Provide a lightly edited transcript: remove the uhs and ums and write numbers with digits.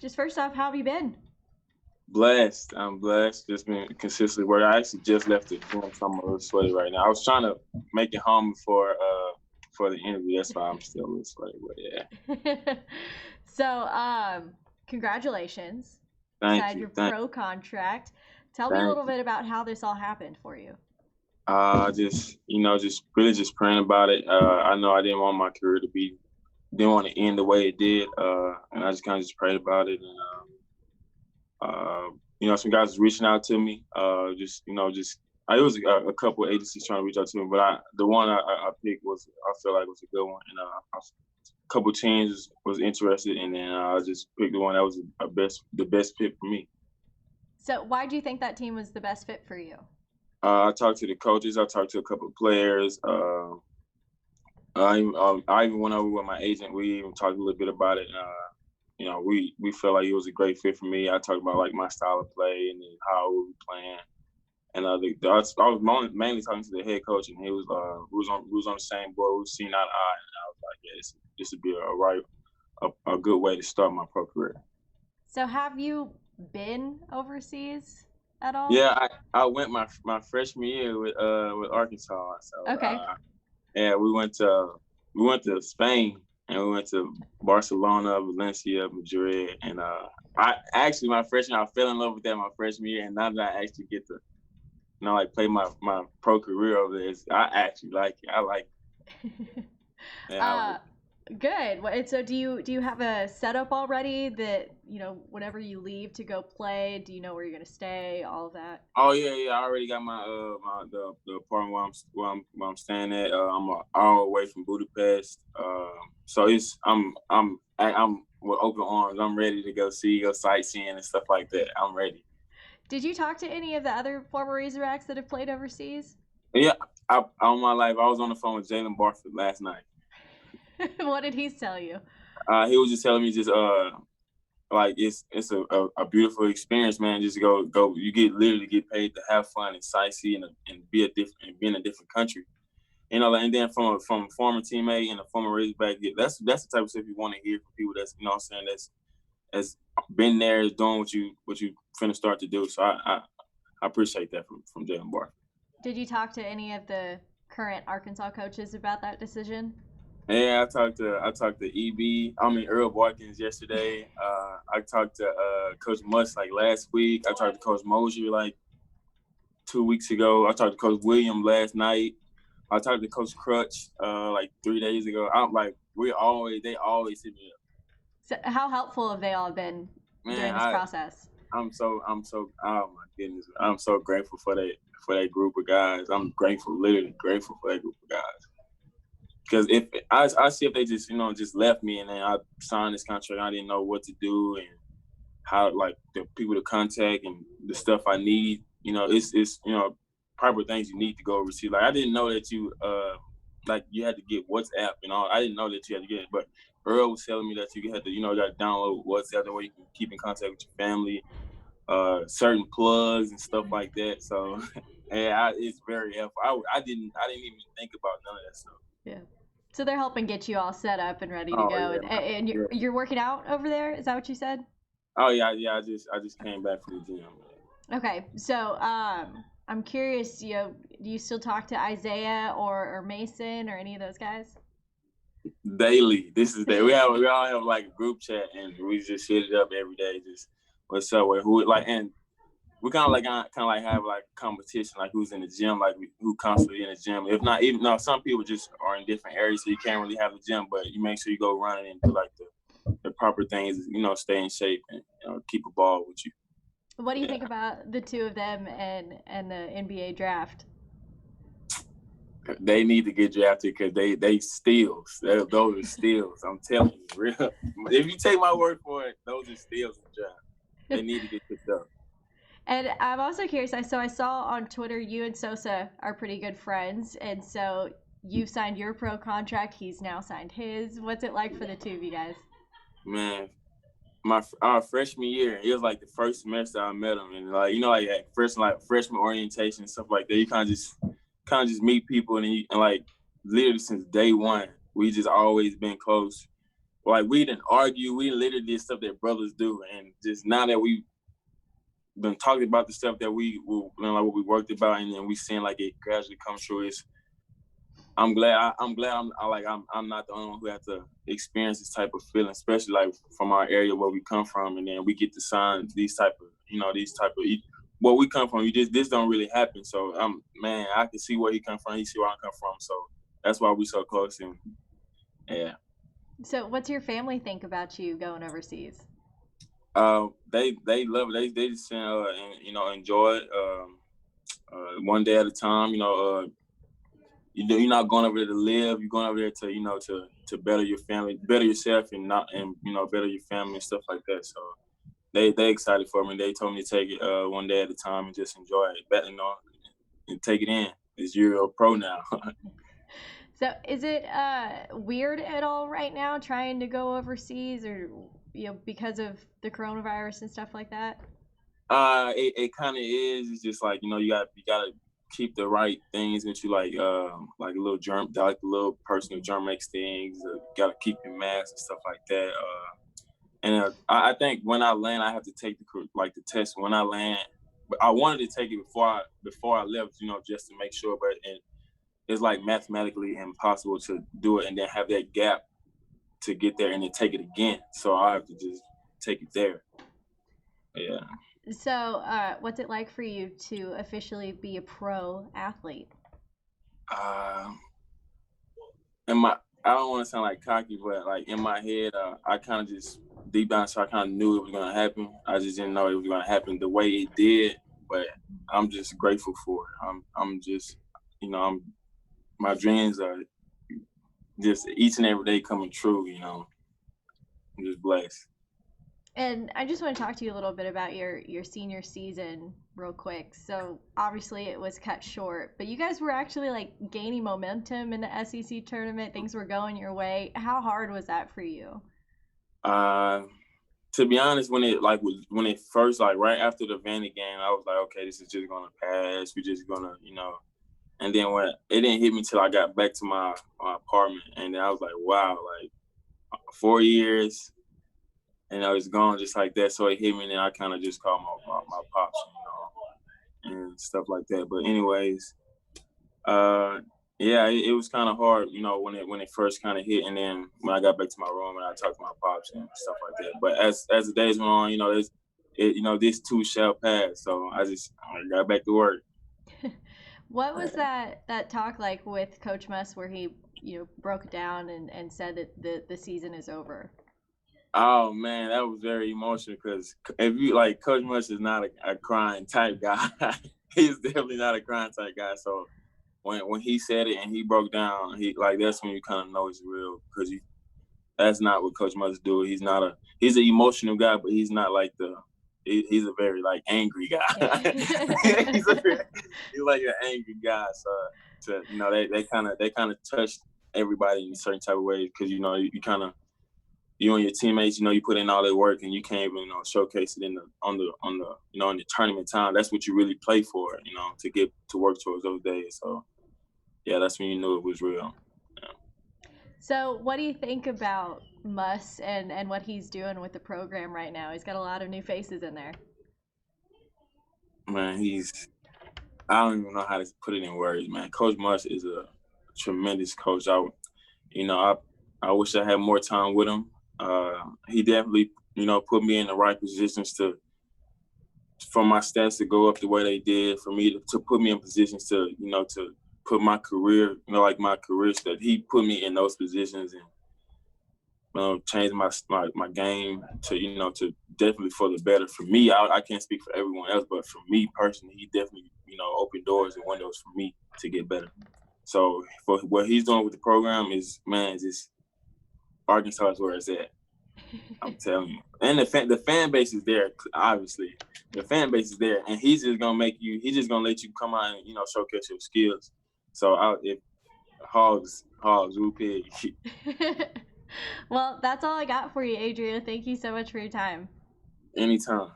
just first off, how have you been? Blessed. I'm blessed. Just been consistently working. I actually just left the gym, so I'm a little sweaty right now. I was trying to make it home for the interview. That's why I'm still a little sweaty. But yeah, So, congratulations. You thank signed you, your thank, pro contract. Tell me a thank little you. bit about how this all happened for you. Just just really just praying about it. I know I didn't want my career to be didn't want to end the way it did. And I just kind of just prayed about it. And some guys was reaching out to me. It was a couple of agencies trying to reach out to me, but the one I picked I feel like was a good one, and a couple of teams was interested, and then I just picked the one that was the best fit for me. So, why do you think that team was the best fit for you? I talked to the coaches. I talked to a couple of players. I even went over with my agent. We even talked a little bit about it. We felt like it was a great fit for me. I talked about like my style of play and then how we were playing. And I was mainly talking to the head coach, and he was we was on the same board. We were seeing eye to eye, and I was like, yeah, this would be a good way to start my pro career. So, have you been overseas at all? Yeah, I went my freshman year with Arkansas. So Okay. yeah, we went to Spain, and we went to Barcelona, Valencia, Madrid, and I actually my freshman I fell in love with that my freshman year, and now that I actually get to play my pro career over there, I actually like it. I like it. Yeah, I like it. Good. So do you have a setup already that whenever you leave to go play, do you know where you're gonna stay? All of that. Oh yeah. I already got the apartment where I'm staying at. I'm an hour away from Budapest. So I'm with open arms. I'm ready to go sightseeing and stuff like that. I'm ready. Did you talk to any of the other former Razorbacks that have played overseas? Yeah, all my life I was on the phone with Jalen Barford last night. What did he tell you? He was just telling me like it's a beautiful experience, man. Just go. You literally get paid to have fun and sightsee and be in a different country. And then from a former teammate and a former Razorback, that's the type of stuff you want to hear from people that's what I'm saying that's been there, is doing what you finna start to do. So I appreciate that from Jalen Barth. Did you talk to any of the current Arkansas coaches about that decision? Yeah, I talked to Earl Barkins yesterday. I talked to Coach Musk like last week. I talked to Coach Mosier like 2 weeks ago. I talked to Coach William last night. I talked to Coach Crutch like 3 days ago. I'm like, they always hit me up. So how helpful have they all been during this process? I'm so oh my goodness, I'm so grateful for that group of guys. I'm literally grateful for that group of guys. Because if I see if they just left me and then I signed this contract, I didn't know what to do and how like the people to contact and the stuff I need. It's proper things you need to go overseas. Like I didn't know that you had to get WhatsApp and all. I didn't know that you had to get it, but Earl was telling me that you had to got to download WhatsApp, that way you can keep in contact with your family, certain plugs and stuff like that. So yeah, it's very helpful. I didn't even think about none of that stuff. Yeah. So they're helping get you all set up and ready to go. Yeah. And you're working out over there? Is that what you said? Oh yeah. I just came back from the gym. Okay. So I'm curious, do you still talk to Isaiah or Mason or any of those guys? Daily. We all have like a group chat and we just hit it up every day. Just what's up with who and we kind of have like competition, like who's in the gym, like who constantly in the gym. If not, even no, some people just are in different areas, so you can't really have the gym. But you make sure you go running and do like the proper things, stay in shape and keep a ball with you. What do you think about the two of them and the NBA draft? They need to get drafted because they steals. Those are steals. I'm telling you, real. If you take my word for it, those are steals in the draft. They need to get picked up. And I'm also curious. I saw on Twitter you and Sosa are pretty good friends, and so you've signed your pro contract. He's now signed his. What's it like for the two of you guys? Man, our freshman year, it was like the first semester I met him, and like at freshman orientation and stuff like that. You kind of just meet people, and like literally since day one, we just always been close. like we didn't argue. We literally did stuff that brothers do, and just now that we been talking about the stuff that we like what we worked about, and then we seeing like it gradually come true. I'm glad I'm not the only one who had to experience this type of feeling, especially like from our area where we come from, and then we get to sign these type of where we come from. This don't really happen. So man, I can see where he come from. He see where I come from. So that's why we so close. And yeah. So what's your family think about you going overseas? They love it. They just enjoy it. One day at a time. You're not going over there to live. You're going over there to better your family, better yourself, and better your family and stuff like that. So they excited for me. They told me to take it one day at a time and just enjoy it, better, and take it in. You're a pro now. So is it weird at all right now trying to go overseas, or because of the coronavirus and stuff like that? It kind of is. It's just like you gotta keep the right things with you, like a little like a little personal Germ-X things. Gotta keep your mask and stuff like that. And I think when I land, I have to take the test when I land. But I wanted to take it before I left, just to make sure. But it's like mathematically impossible to do it and then have that gap to get there and then take it again. So I have to just take it there. Yeah. So what's it like for you to officially be a pro athlete? I don't want to sound like cocky, but like in my head, I kind of just deep down, so I kind of knew it was gonna happen. I just didn't know it was gonna happen the way it did. But I'm just grateful for it. I'm just, my dreams are just each and every day coming true. I'm just blessed. And I just want to talk to you a little bit about your senior season real quick. So obviously it was cut short, but you guys were actually like gaining momentum in the SEC tournament. Things were going your way. How hard was that for you? To be honest, when it first, like right after the Vandy game, I was like, okay, this is just gonna pass. We're just gonna, And then when it didn't hit me till I got back to my apartment, and then I was like, wow, like 4 years. And I was gone just like that. So it hit me, and then I kind of just called my pops, and stuff like that. But anyways, yeah, it was kind of hard, when it first kind of hit, and then when I got back to my room and I talked to my pops and stuff like that. But as the days went on, this too shall pass. So I got back to work. What was that talk like with Coach Muss, where he broke it down and said that the season is over? Oh man, that was very emotional because if you like, Coach Muss is not a crying type guy. He's definitely not a crying type guy. So when he said it and he broke down, that's when you kind of know it's real, because that's not what Coach Muss do. He's an emotional guy, but he's not like he's a very like angry guy. he's like an angry guy. So they kind of touched everybody in a certain type of way, because you and your teammates, you put in all that work, and you can't even showcase it in the tournament time. That's what you really play for, to get to work towards those days. So yeah, that's when you knew it was real. Yeah. So what do you think about Muss and what he's doing with the program right now? He's got a lot of new faces in there. Man, I don't even know how to put it in words, man. Coach Muss is a tremendous coach. I wish I had more time with him. He definitely, put me in the right positions for my stats to go up the way they did, for me to put me in positions to put my career, like my career stat. He put me in those positions and change my game to definitely for the better. For me, I can't speak for everyone else, but for me personally, he definitely opened doors and windows for me to get better. So for what he's doing with the program just Arkansas is where it's at. I'm telling you. And the fan base is there, obviously. The fan base is there, and he's just gonna let you come out and showcase your skills. So if hogs, woo pig. Well, that's all I got for you, Adrio. Thank you so much for your time. Anytime.